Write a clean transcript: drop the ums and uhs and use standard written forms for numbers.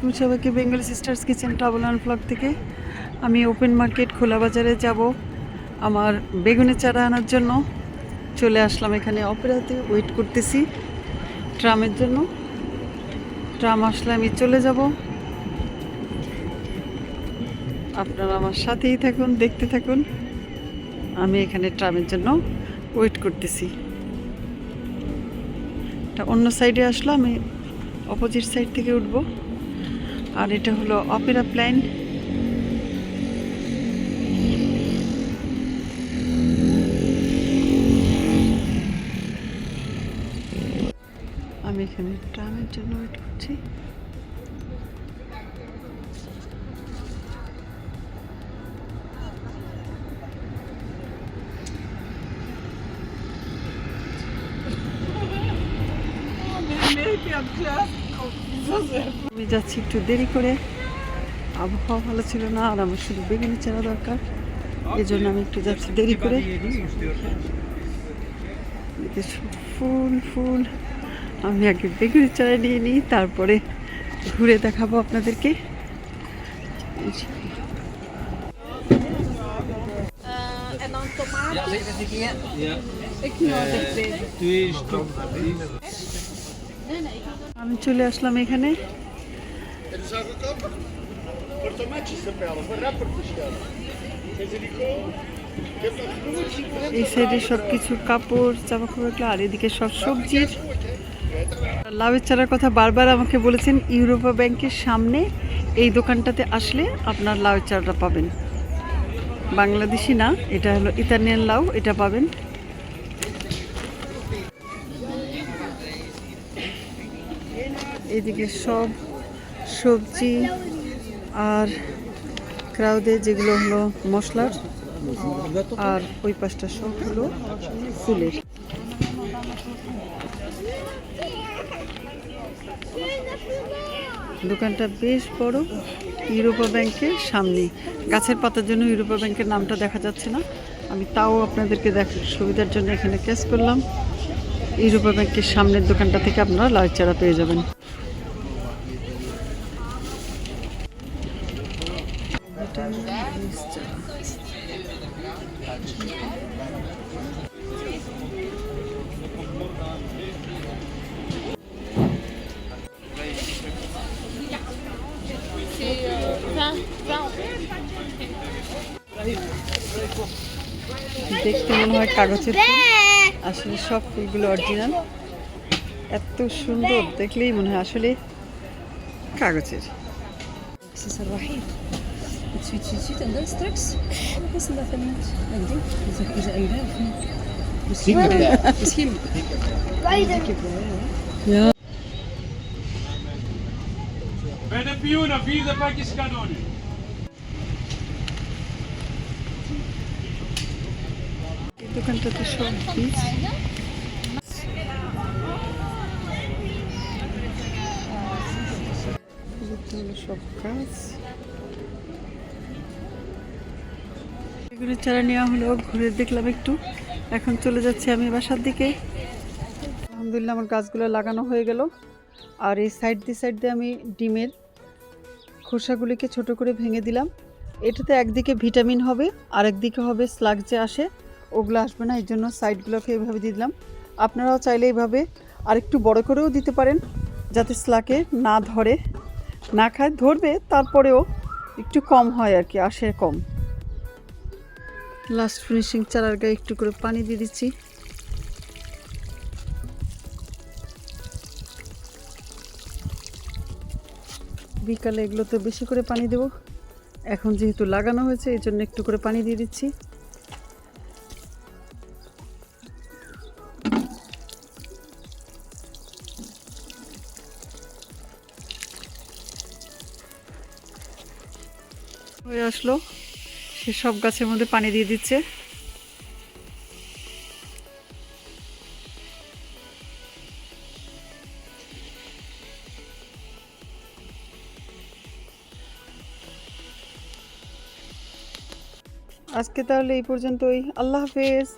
আলাইকুম সবাইকে। Bengali sisters kitchen travel and blog থেকে আমি ওপেন মার্কেট খোলা বাজারে যাব আমার বেগুনের চারা আনার জন্য। চলে আসলাম এখানে, অপেরাতে ওয়েট করতেছি ট্রামের জন্য। ট্রাম আসলে আমি চলে যাব। আপনারা আমার সাথেই থাকুন, দেখতে থাকুন। আমি এখানে ট্রামের জন্য ওয়েট করতেছি। এটা অন্য সাইডে আসলো, আমি অপোজিট সাইড থেকে উঠব। আর এটা হলো অপেরা প্ল্যান। আমি এখানে ট্রামের জন্য ওয়েট করছি। আমি যাচ্ছি একটু দেরি করে, আবহাওয়া ভালো ছিল না, আর আমার শুধু বেগুনের চারা দরকার, এই জন্য আমি একটু যাচ্ছি দেরি করে। ফুল ফুল, আমি আগে বেগুনের চারা নিয়ে নিই, তারপরে ঘুরে দেখাবো আপনাদেরকে। En dan tomaten. Ja, zeg dat een keer. Ja. Ik nodig dit. 2 stuk. আমি চলে আসলাম এখানে। এই সাইডে সব কিছু কাপড় জামা কাপড়, আর এদিকে সব সবজির। লাউয়ের চারার কথা বারবার আমাকে বলেছেন, ইউরোপা ব্যাংকের সামনে এই দোকানটাতে আসলে আপনার লাউয়ের চারাটা পাবেন। বাংলাদেশি না, এটা হলো ইতালিয়ান লাউ, এটা পাবেন। এদিকে সব সবজি আর ক্রাউদে যেগুলো হলো মশলার, আর ওই পাশটা সব হলো ফুলের। দোকানটা বেশ বড়, ইউরোপা ব্যাংকের সামনে। গাছের পাতার জন্য ইউরোপা ব্যাংকের নামটা দেখা যাচ্ছে না, আমি তাও আপনাদেরকে দেখার সুবিধার জন্য এখানে ক্যাচ করলাম। ইউরোপা ব্যাংকের সামনের দোকানটা থেকে আপনারা লাউ চারা পেয়ে যাবেন। দেখতে মনে হয় কাগজের ফুল, আসলে সব ফুলগুলো অরিজিনাল। এত সুন্দর, দেখলেই মনে হয় আসলে কাগজের। Het is er wahid. Het ziet en dan straks. Wat is dat van net? Ik denk, is er een of niet? Misschien. Ja. Bij de pioenen, 4 pakjes kanonnen. এই দোকানটাতে সব বীজ। সব গাছ। বেগুনের চারা নেওয়া হলো, ঘুরে দেখলাম একটু। এখন চলে যাচ্ছি আমি বাসার দিকে। আলহামদুলিল্লাহ আমার গাছগুলো লাগানো হয়ে গেল। আর এই সাইড দিয়ে আমি ডিমের খোসাগুলিকে ছোট করে ভেঙে দিলাম। এটাতে একদিকে ভিটামিন হবে, আর একদিকে হবে স্লাগ যে আসে, ওগুলো আসবে না, এই জন্য সাইডগুলোকে এইভাবে দিয়ে দিলাম। আপনারাও চাইলে এইভাবে আরেকটু বড় করেও দিতে পারেন, যাতে স্লাগে না ধরে, না খায়, ধরবে তারপরেও একটু কম হয় আর কি, আসে কম। লাস্ট ফিনিশিং চারার গায়ে একটু করে পানি দিয়ে দিচ্ছি। বিকালে এগুলোতে বেশি করে পানি দেব, এখন যেহেতু লাগানো হয়েছে এই জন্য একটু করে পানি দিয়ে দিচ্ছি। হয়ে আসলো, সে সব গাছের মধ্যে পানি দিয়ে দিচ্ছে। আজকে তাহলে এই পর্যন্তই। আল্লাহ হাফেজ।